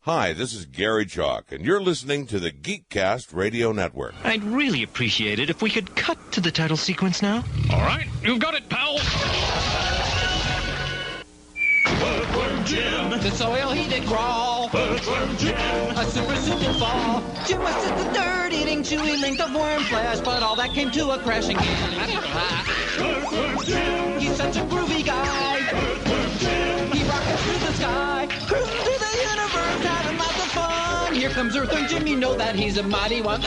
Hi, this is Gary Chalk, and you're listening to the Geekcast Radio Network. I'd really appreciate it if we could cut to the title sequence now. All right, you've got it, pal. Earthworm Jim. The soil he did crawl. Earthworm Jim. A super suit did fall. Jim was just a dirt-eating, chewy length of worm flesh, but all that came to a crashing end. Earthworm Jim. He's such a groovy guy. Earthworm Jim. He rockets through the sky, cruising through the universe, having lots of fun. Here comes Earthworm Jim, you know that he's a mighty one.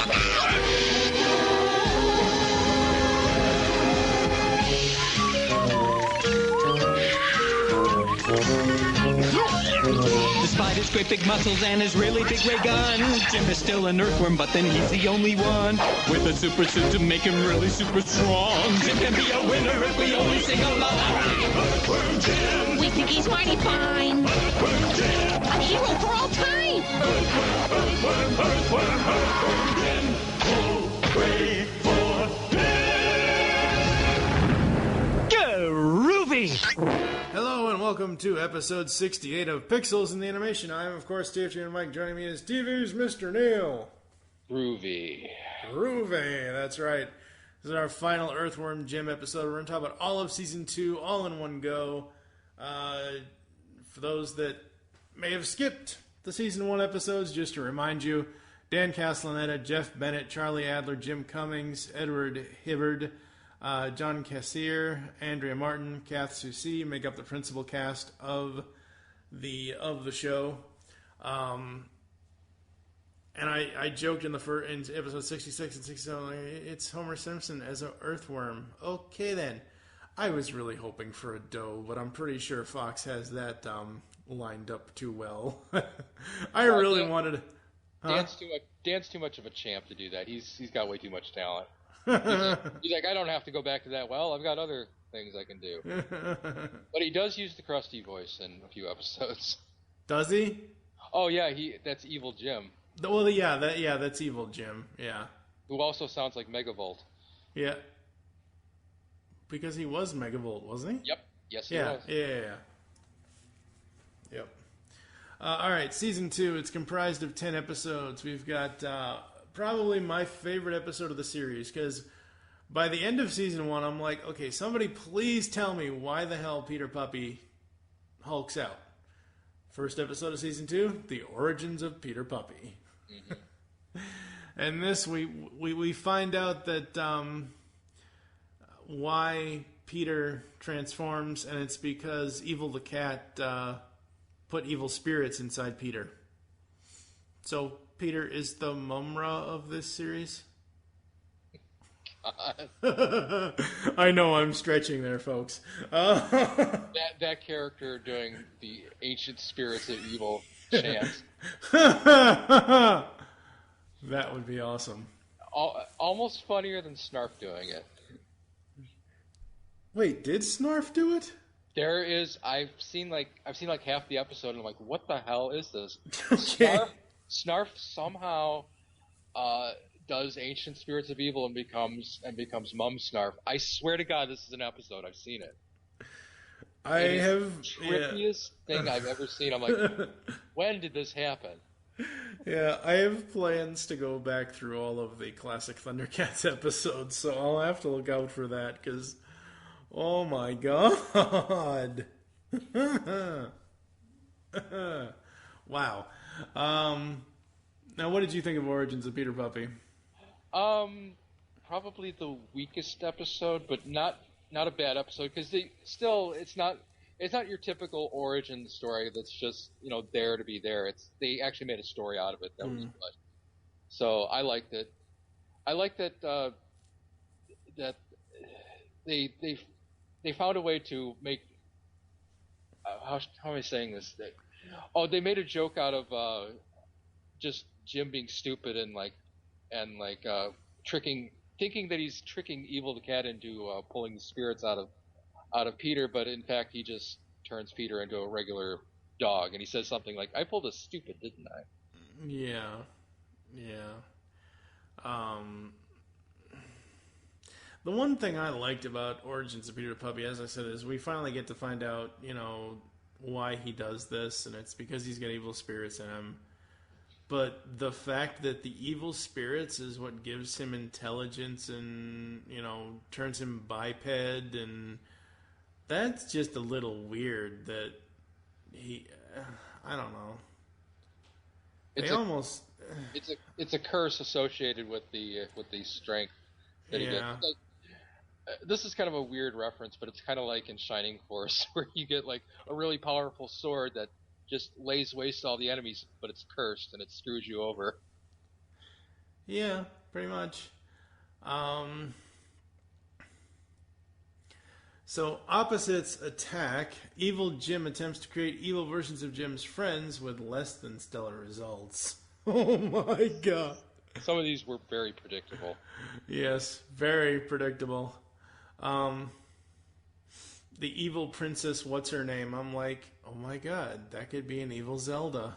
Despite his great big muscles and his really big ray gun, Jim is still an earthworm, but then he's the only one with a super suit to make him really super strong. Jim can be a winner if we only sing along. Earthworm Jim. We think he's mighty fine. Earthworm Jim. A hero for all time. Earthworm Jim. Hooray for Groovy! Hello and welcome to episode 68 of Pixels in the Animation. I am, of course, Steve and Mike. Joining me is TV's Mr. Neil. Groovy. Groovy, that's right. This is our final Earthworm Jim episode. We're going to talk about all of Season 2, all in one go. For those that may have skipped the Season 1 episodes, just to remind you, Dan Castellaneta, Jeff Bennett, Charlie Adler, Jim Cummings, Edward Hibbard, John Cassier, Andrea Martin, Kath Soucy make up the principal cast of the show. And I joked in episode 66 and 67, like, it's Homer Simpson as an earthworm. Okay then. I was really hoping for a doe, but I'm pretty sure Fox has that lined up too well. I really wanted. Huh? Dan's too much of a champ to do that. He's got way too much talent. He's like, I don't have to go back to that. Well, I've got other things I can do. But he does use the crusty voice in a few episodes. Does he? Oh yeah, that's Evil Jim. Well, that's Evil Jim. Yeah. Who also sounds like Megavolt. Yeah. Because he was Megavolt, wasn't he? Yep. Yes, he was. Yeah. Yep. All right, Season 2, it's comprised of 10 episodes. We've got probably my favorite episode of the series, because by the end of Season 1, I'm like, okay, somebody please tell me why the hell Peter Puppy hulks out. First episode of Season 2, The Origins of Peter Puppy. Mm-hmm. And this, we find out that why Peter transforms, and it's because Evil the Cat put evil spirits inside Peter. So Peter is the Mumra of this series? God. I know I'm stretching there, folks. That character doing the ancient spirits of evil chant. That would be awesome. Almost funnier than Snarf doing it. Wait, did Snarf do it? There is. I've seen like half the episode, and I'm like, what the hell is this? Okay. Snarf somehow does ancient spirits of evil and becomes Mum Snarf. I swear to God, this is an episode. I've seen it. It is the trippiest thing I've ever seen. I'm like, when did this happen? Yeah, I have plans to go back through all of the classic Thundercats episodes, so I'll have to look out for that, because, oh my God. Wow. Now, what did you think of Origins of Peter Puppy? Probably the weakest episode, but not a bad episode, because it's not your typical origin story that's just, there to be there. They actually made a story out of it that was good. So I liked it. I like that that they found a way to make how am I saying this? They made a joke out of just Jim being stupid and thinking that he's tricking Evil the Cat into pulling the spirits out of Peter, but in fact he just turns Peter into a regular dog, and he says something like, "I pulled a stupid, didn't I?" Yeah. The one thing I liked about Origins of Peter the Puppy, as I said, is we finally get to find out, why he does this, and it's because he's got evil spirits in him. But the fact that the evil spirits is what gives him intelligence and, turns him biped, and that's just a little weird that I don't know. It's a curse associated with the strength that he gets. Like, this is kind of a weird reference, but it's kind of like in Shining Force, where you get like a really powerful sword that just lays waste to all the enemies, but it's cursed and it screws you over. Yeah, pretty much. So opposites attack. Evil Jim attempts to create evil versions of Jim's friends with less than stellar results. Oh my god. Some of these were very predictable. Yes, very predictable. The evil princess, what's her name? I'm like, oh my god, that could be an evil Zelda.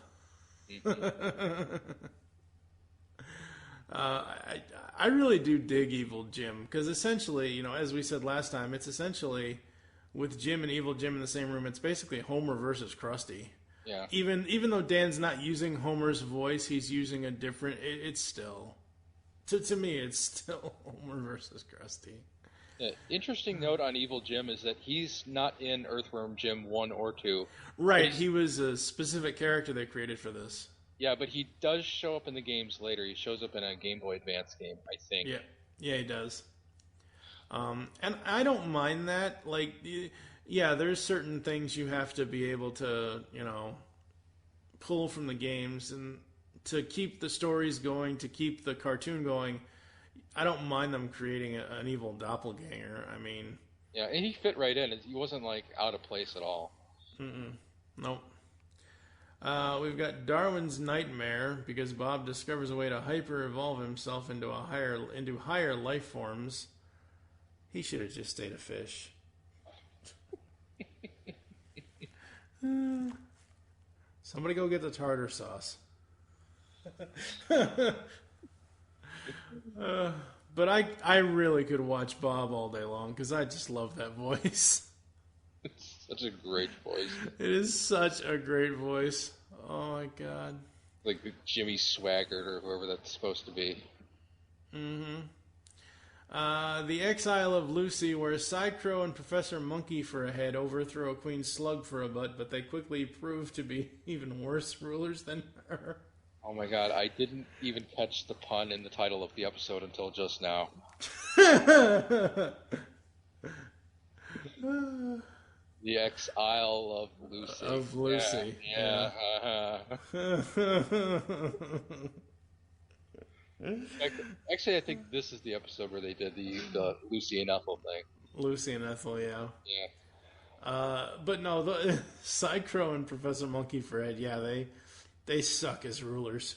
I really do dig Evil Jim, because essentially, as we said last time, it's essentially, with Jim and Evil Jim in the same room, it's basically Homer versus Krusty. Yeah. Even though Dan's not using Homer's voice, he's using a different, it's still, to me, it's still Homer versus Krusty. Interesting note on Evil Jim is that he's not in Earthworm Jim 1 or 2. Right, he was a specific character they created for this. Yeah, but he does show up in the games later. He shows up in a Game Boy Advance game, I think. Yeah, he does. And I don't mind that. Like, yeah, there's certain things you have to be able to, pull from the games, and to keep the stories going, to keep the cartoon going. I don't mind them creating an evil doppelganger. I mean... Yeah, and he fit right in. He wasn't, out of place at all. Nope. We've got Darwin's Nightmare, because Bob discovers a way to hyper-evolve himself into higher life forms. He should have just stayed a fish. Somebody go get the tartar sauce. But I really could watch Bob all day long, because I just love that voice. It's such a great voice. It is such a great voice. Oh my god. Like Jimmy Swaggart or whoever that's supposed to be. The Exile of Lucy, where Psy-Crow and Professor Monkey for a head overthrow Queen Slug for a butt, but they quickly prove to be even worse rulers than her. Oh my god, I didn't even catch the pun in the title of the episode until just now. The Exile of Lucy. Of Lucy. Yeah. Actually, I think this is the episode where they did the Lucy and Ethel thing. Lucy and Ethel, yeah. Yeah. But no, the Psy-Crow and Professor Monkey for head, yeah, they suck as rulers.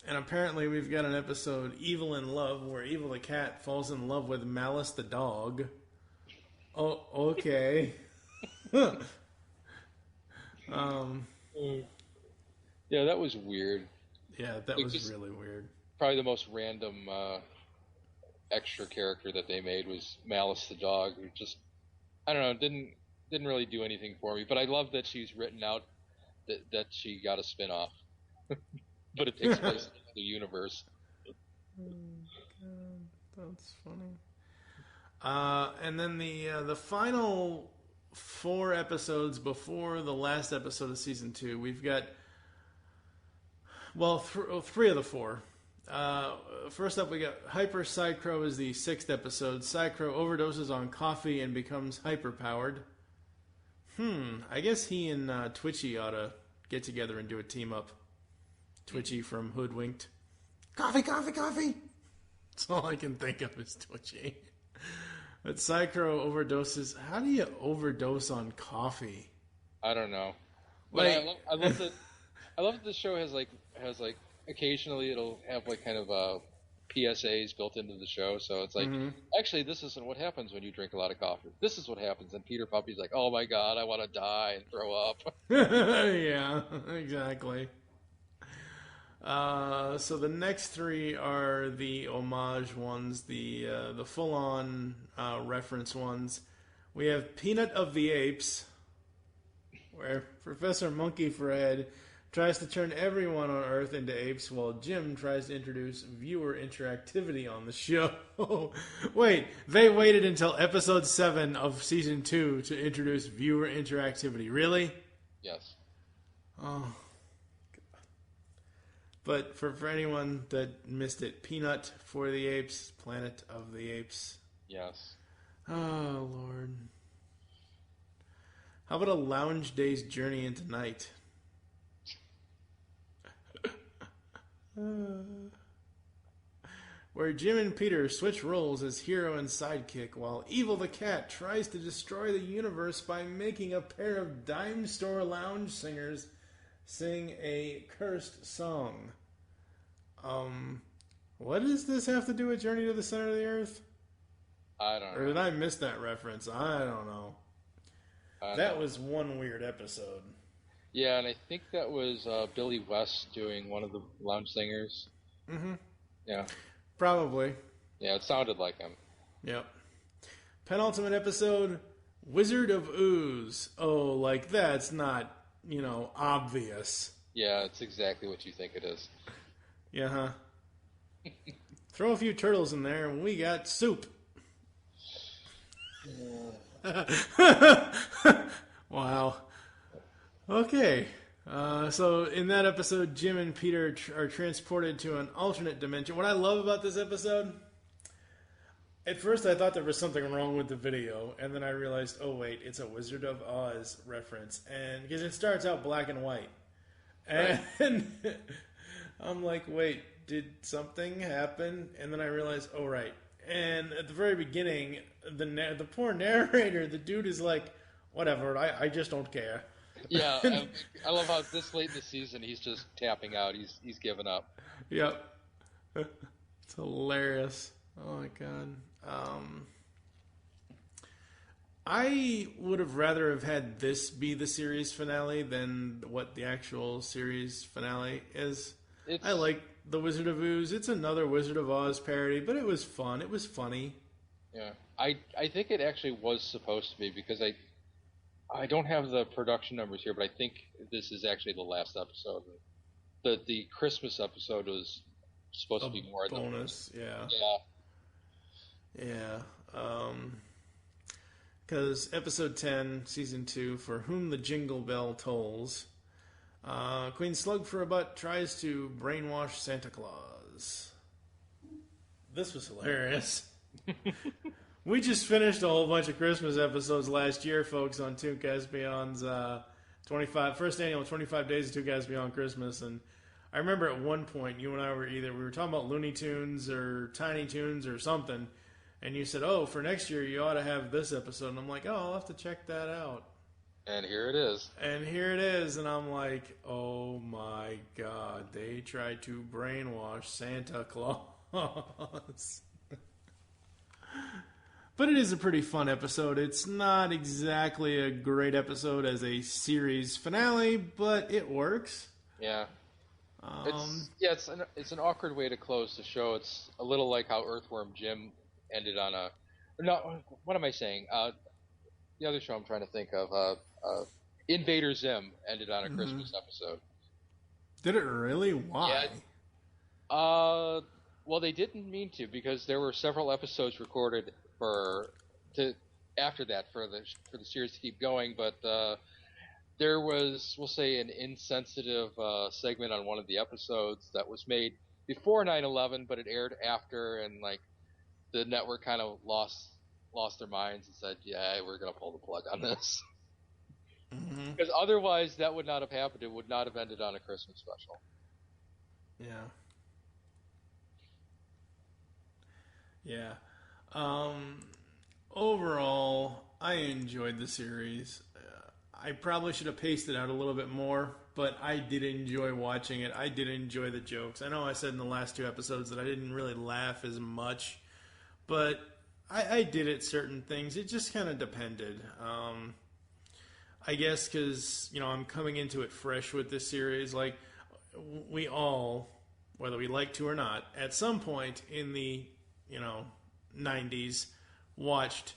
And apparently we've got an episode, Evil in Love, where Evil the cat falls in love with Malice the dog. Oh, okay. Yeah, that was weird. Yeah, that was really weird. Probably the most random extra character that they made was Malice the dog, who just, I don't know, didn't really do anything for me. But I love that she's written out that she got a spin-off. But it takes place in the universe. Oh, God, that's funny. And then the final 4 episodes before the last episode of season 2, we've got, well, 3 of the 4. First up, we got Hyper Psy-Crow is the 6th episode. Psy-Crow overdoses on coffee and becomes hyper-powered. I guess he and Twitchy ought to get together and do a team-up. Twitchy from Hoodwinked. Coffee, coffee, coffee! That's all I can think of is Twitchy. But Psy-Crow overdoses. How do you overdose on coffee? I don't know. But I love that. I love that the show has occasionally it'll have kind of PSAs built into the show. So it's actually, this isn't what happens when you drink a lot of coffee. This is what happens. And Peter Puppy's like, oh my god, I want to die and throw up. Yeah, exactly. So the next three are the homage ones, the full-on reference ones. We have Peanut of the Apes, where Professor Monkey Fred tries to turn everyone on Earth into apes, while Jim tries to introduce viewer interactivity on the show. Wait, they waited until episode 7 of season 2 to introduce viewer interactivity. Really? Yes. Oh. But for anyone that missed it, Peanut for the Apes, Planet of the Apes. Yes. Oh, Lord. How about a lounge day's journey into night? Where Jim and Peter switch roles as hero and sidekick, while Evil the Cat tries to destroy the universe by making a pair of dime store lounge singers sing a cursed song. What does this have to do with Journey to the Center of the Earth? I don't know. Or did I miss that reference? I don't know. That was one weird episode. Yeah, and I think that was Billy West doing one of the lounge singers. Mm-hmm. Yeah. Probably. Yeah, it sounded like him. Yep. Penultimate episode, Wizard of Ooze. Oh, like that's not, obvious. Yeah, it's exactly what you think it is. Yeah, huh? Throw a few turtles in there and we got soup. Wow. Okay. So in that episode, Jim and Peter are transported to an alternate dimension. What I love about this episode, at first I thought there was something wrong with the video, and then I realized, oh wait, it's a Wizard of Oz reference, and because it starts out black and white, and right. I'm like, wait, did something happen? And then I realized, oh right. And at the very beginning, the poor narrator, the dude is like, whatever, I just don't care. Yeah, I love how this late in the season he's just tapping out. He's given up. Yep. It's hilarious. Oh my god. I would have rather have had this be the series finale than what the actual series finale is. I like The Wizard of Ooze. It's another Wizard of Oz parody, but it was fun. It was funny. Yeah, I think it actually was supposed to be, because I don't have the production numbers here, but I think this is actually the last episode. The Christmas episode was supposed to be more bonus. Yeah. Yeah. Yeah. Because episode 10, season 2, For Whom the Jingle Bell Tolls, Queen Slug for a Butt tries to brainwash Santa Claus. This was hilarious. We just finished a whole bunch of Christmas episodes last year, folks, on Tooncast Beyond's first annual 25 Days of Tooncast Beyond Christmas. And I remember at one point, you and I were we were talking about Looney Tunes or Tiny Toons or something, and you said, oh, for next year you ought to have this episode. And I'm like, oh, I'll have to check that out. And here it is. And I'm like, oh my God, they tried to brainwash Santa Claus. But it is a pretty fun episode. It's not exactly a great episode as a series finale, but it works. Yeah. It's an awkward way to close the show. It's a little like how Earthworm Jim ended on a... No, what am I saying? The other show I'm trying to think of, Invader Zim, ended on a Christmas episode. Did it really? Why? Yeah. Well, they didn't mean to, because there were several episodes recorded after that for the series to keep going, but there was, we'll say, an insensitive segment on one of the episodes that was made before 9/11, but it aired after, and the network kind of lost their minds and said, yeah, we're going to pull the plug on this. Because otherwise that would not have happened. It would not have ended on a Christmas special. Yeah. Yeah. Overall, I enjoyed the series. I probably should have paced it out a little bit more, but I did enjoy watching it. I did enjoy the jokes. I know I said in the last 2 episodes that I didn't really laugh as much, but I did at certain things. It just kind of depended. I guess because, I'm coming into it fresh with this series. we all, whether we like to or not, at some point in the 90s, watched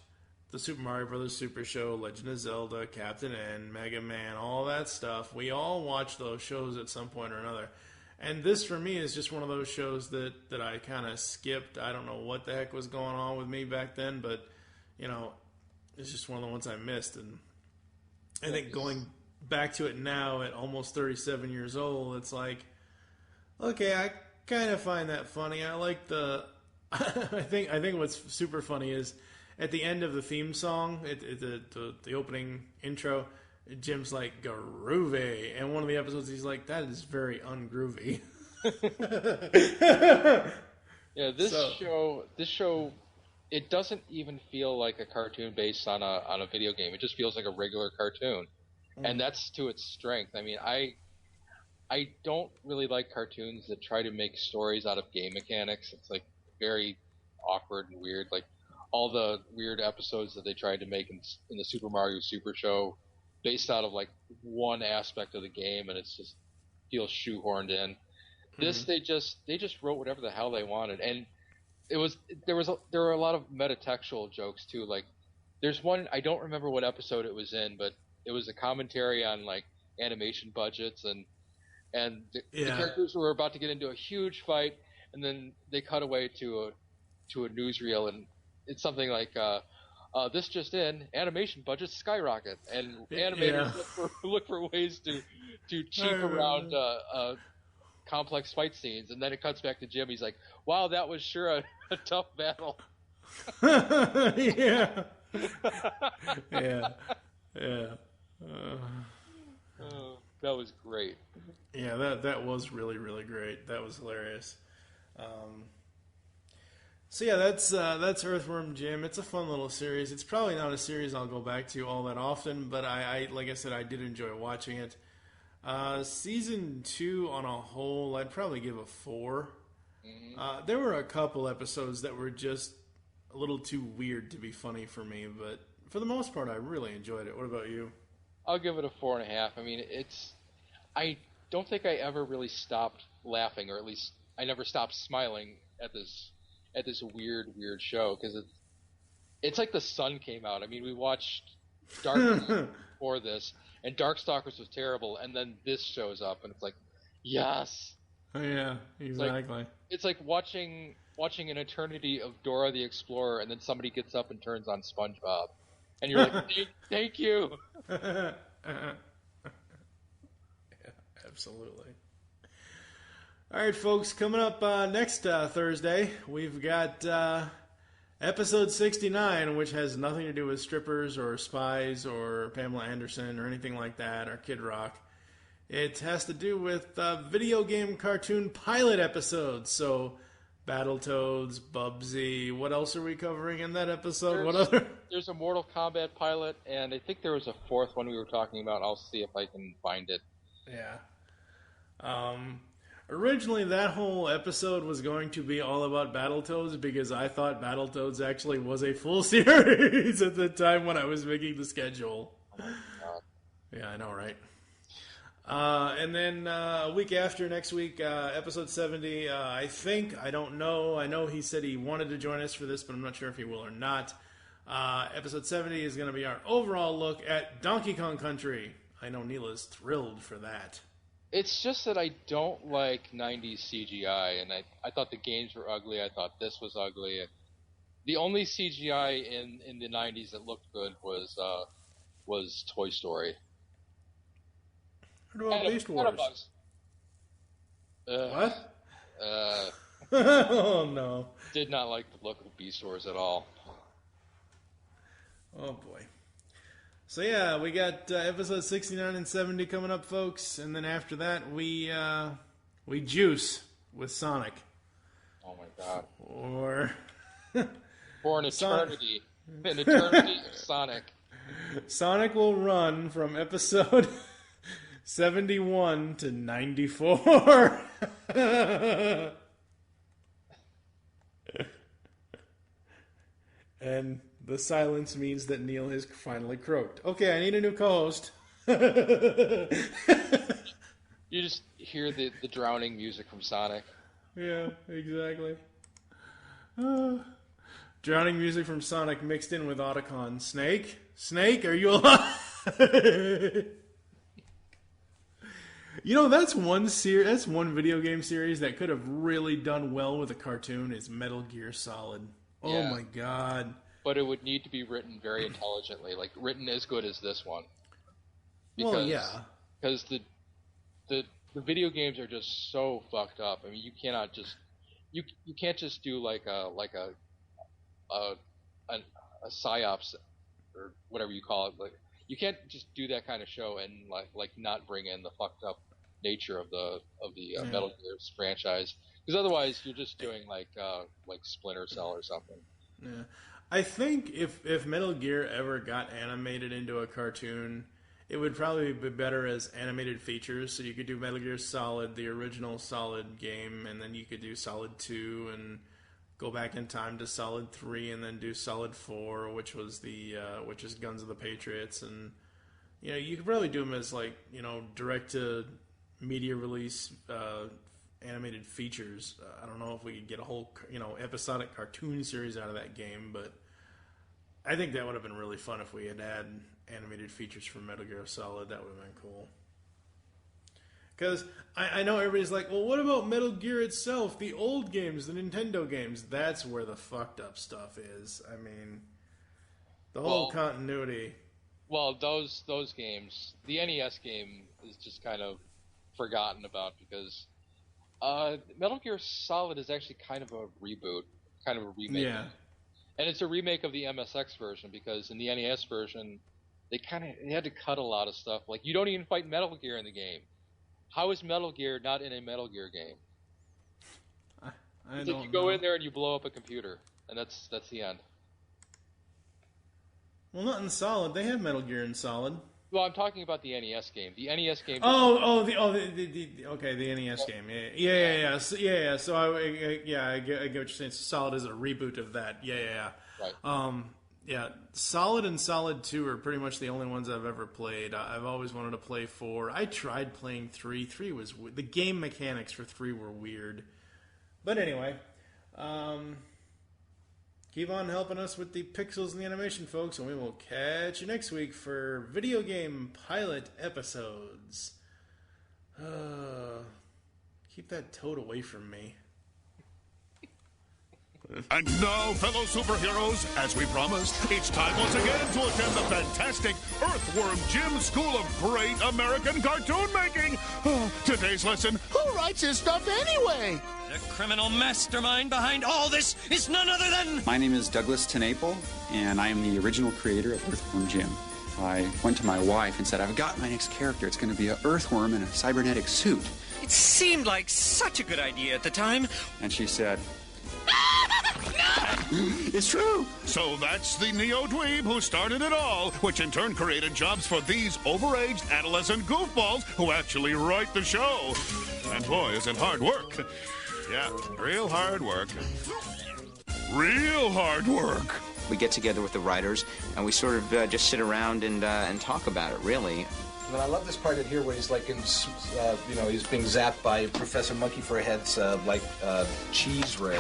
the Super Mario Brothers Super Show, Legend of Zelda, Captain N, Mega Man, all that stuff. We all watched those shows at some point or another. And this, for me, is just one of those shows that I kind of skipped. I don't know what the heck was going on with me back then, but, it's just one of the ones I missed. And I think going back to it now at almost 37 years old, it's like, okay, I kind of find that funny. I like the... I think what's super funny is at the end of the theme song, the opening intro, Jim's like, groovy. And one of the episodes, he's like, that is very ungroovy. Yeah, this show, it doesn't even feel like a cartoon based on a video game. It just feels like a regular cartoon. And that's to its strength. I mean, I don't really like cartoons that try to make stories out of game mechanics. It's like very awkward and weird. Like all the weird episodes that they tried to make in the Super Mario Super Show based out of like one aspect of the game, and it's just feels shoehorned in. This they just wrote whatever the hell they wanted, and there were a lot of metatextual jokes too. Like there's one, I don't remember what episode it was in, but it was a commentary on like animation budgets and the characters were about to get into a huge fight, and then they cut away to a newsreel, and it's something like this just in, animation budgets skyrocket, and animators look for ways to cheap around complex fight scenes, and then it cuts back to Jim. He's like, wow, that was sure a tough battle. Yeah. That was great. Yeah, that was really, really great. That was hilarious. So yeah, that's Earthworm Jim. It's a fun little series. It's probably not a series I'll go back to all that often, but I like I said, I did enjoy watching it. Season 2 on a whole, I'd probably give a 4. There were a couple episodes that were just a little too weird to be funny for me, but for the most part, I really enjoyed it. What about you? I'll give it a 4.5. I mean, I don't think I ever really stopped laughing, or at least I never stopped smiling at this weird show, because it's like the sun came out. I mean, we watched Dark before this, and Darkstalkers was terrible, and then this shows up, and it's like, yes. Oh, yeah, exactly. It's like watching an eternity of Dora the Explorer, and then somebody gets up and turns on SpongeBob, and you're like, thank you. Yeah, absolutely. All right, folks, coming up next Thursday, we've got episode 69, which has nothing to do with strippers or spies or Pamela Anderson or anything like that, or Kid Rock. It has to do with video game cartoon pilot episodes. So, Battletoads, Bubsy. What else are we covering in that episode? There's a Mortal Kombat pilot, and I think there was a fourth one we were talking about. I'll see if I can find it. Yeah. Originally, that whole episode was going to be all about Battletoads, because I thought Battletoads actually was a full series at the time when I was making the schedule. Oh my God. Yeah, I know, right? And then a week after, next week, episode 70, I don't know. I know he said he wanted to join us for this, but I'm not sure if he will or not. Episode 70 is going to be our overall look at Donkey Kong Country. I know Neil is thrilled for that. It's just that I don't like 90s CGI, and I thought the games were ugly. I thought this was ugly. The only CGI in the 90s that looked good was Toy Story. What about Beast Wars? What? Oh, no. Did not like the look of Beast Wars at all. Oh, boy. So, yeah, we got episode 69 and 70 coming up, folks. And then after that, we juice with Sonic. Oh, my God. Or... For an eternity. An eternity of Sonic. Sonic will run from episode 71 to 94. And the silence means that Neil has finally croaked. Okay, I need a new co-host. You You just hear the drowning music from Sonic. Yeah, exactly. Drowning music from Sonic mixed in with Otacon. Snake, are you alive? That's one video game series that could have really done well with a cartoon is Metal Gear Solid. Oh my god. But it would need to be written very intelligently, like written as good as this one. Because the video games are just so fucked up. I mean, you cannot just you can't just do like a psyops or whatever you call it. Like you can't just do that kind of show and like not bring in the fucked up nature of the Metal Gear franchise. Because otherwise, you're just doing like Splinter Cell or something. Yeah, I think if Metal Gear ever got animated into a cartoon, it would probably be better as animated features. So you could do Metal Gear Solid, the original Solid game, and then you could do Solid 2 and go back in time to Solid 3, and then do Solid 4, which is Guns of the Patriots, and you could probably do them as direct to media release animated features. I don't know if we could get a whole episodic cartoon series out of that game, but I think that would have been really fun if we had animated features for Metal Gear Solid. That would have been cool. Because I know everybody's like, well, what about Metal Gear itself? The old games, the Nintendo games, that's where the fucked up stuff is. I mean, the whole continuity. Well, those games, the NES game is just kind of forgotten about because Metal Gear Solid is actually kind of a reboot, kind of a remake. Yeah. And it's a remake of the MSX version because in the NES version, they had to cut a lot of stuff. Like, you don't even fight Metal Gear in the game. How is Metal Gear not in a Metal Gear game? It's like you go in there and you blow up a computer, and that's the end. Well, not in Solid. They have Metal Gear in Solid. Well, I'm talking about the NES game. The NES game. The NES game. Yeah. So I get what you're saying. Solid is a reboot of that. Yeah. Right. Solid and Solid 2 are pretty much the only ones I've ever played. I've always wanted to play 4. I tried playing 3. 3 was the game mechanics for 3 were weird. But anyway, keep on helping us with the pixels and the animation, folks, and we will catch you next week for video game pilot episodes. Keep that toad away from me. And now, fellow superheroes, as we promised, it's time once again to attend the fantastic Earthworm Jim School of Great American Cartoon Making. Today's lesson, who writes his stuff anyway? The criminal mastermind behind all this is none other than... My name is Douglas Tenaple, and I am the original creator of Earthworm Jim. I went to my wife and said, I've got my next character. It's going to be an earthworm in a cybernetic suit. It seemed like such a good idea at the time. And she said... It's true. So that's the neo-dweeb who started it all, which in turn created jobs for these overaged adolescent goofballs who actually write the show. And boy, is it hard work. Yeah, real hard work. Real hard work. We get together with the writers, and we sort of just sit around and talk about it, really. But I love this part in here where he's like he's being zapped by Professor Monkey for Head's cheese ray.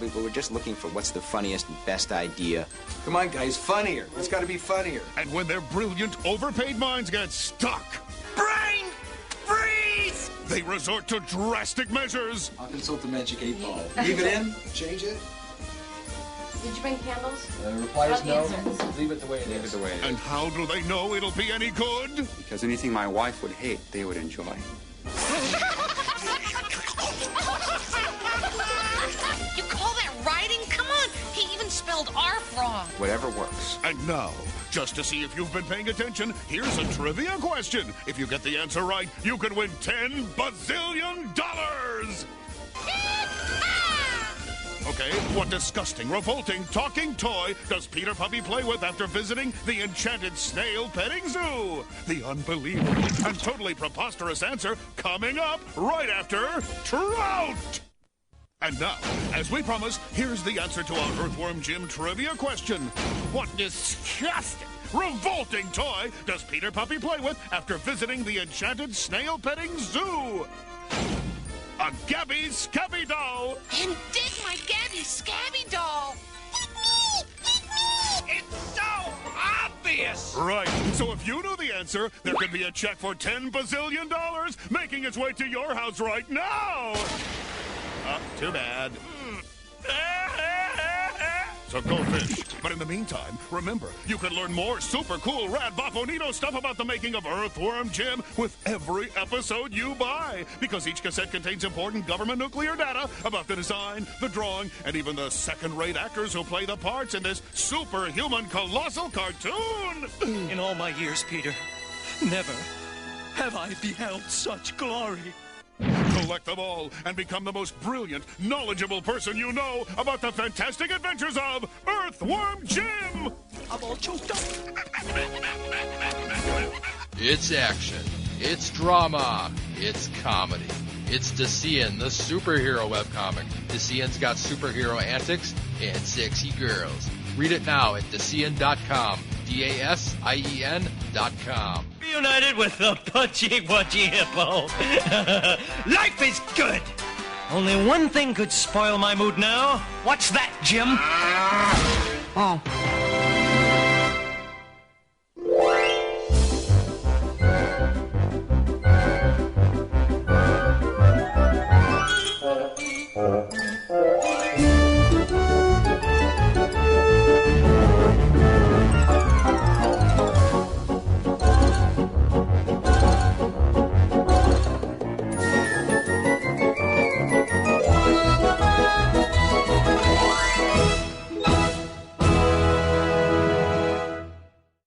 We were just looking for what's the funniest and best idea. Come on, guys, funnier. It's got to be funnier. And when their brilliant, overpaid minds get stuck, Brain freeze! they resort to drastic measures. I'll consult the magic 8 ball. Leave it in, change it. Did you bring candles? Reply is no. Leave it the way it is. Leave it the way it is. And how do they know it'll be any good? Because anything my wife would hate, they would enjoy. You call that writing? Come on. He even spelled ARF wrong. Whatever works. And now, just to see if you've been paying attention, here's a trivia question. If you get the answer right, you could win $10 bazillion. Okay, what disgusting, revolting, talking toy does Peter Puppy play with after visiting the enchanted snail petting zoo? The unbelievable and totally preposterous answer coming up right after Trout! And now, as we promised, here's the answer to our Earthworm Jim trivia question. What disgusting, revolting toy does Peter Puppy play with after visiting the enchanted snail petting zoo? A Gabby Scabby doll. And dig my Gabby Scabby doll. It's so obvious! Right. So if you know the answer, there could be a check for $10 bazillion making its way to your house right now. Too bad. So go fish. But in the meantime, remember, you can learn more super cool, rad, bafonito stuff about the making of Earthworm Jim with every episode you buy. Because each cassette contains important government nuclear data about the design, the drawing, and even the second-rate actors who play the parts in this superhuman colossal cartoon. In all my years, Peter, never have I beheld such glory. Collect them all and become the most brilliant, knowledgeable person you know about the fantastic adventures of Earthworm Jim! I'm all choked up. It's action. It's drama. It's comedy. It's Decian, the superhero webcomic. Decian's got superhero antics and sexy girls. Read it now at Decian.com. DASIEN.com. Reunited with the punchy-punchy hippo. Life is good. Only one thing could spoil my mood now. What's that, Jim? Oh.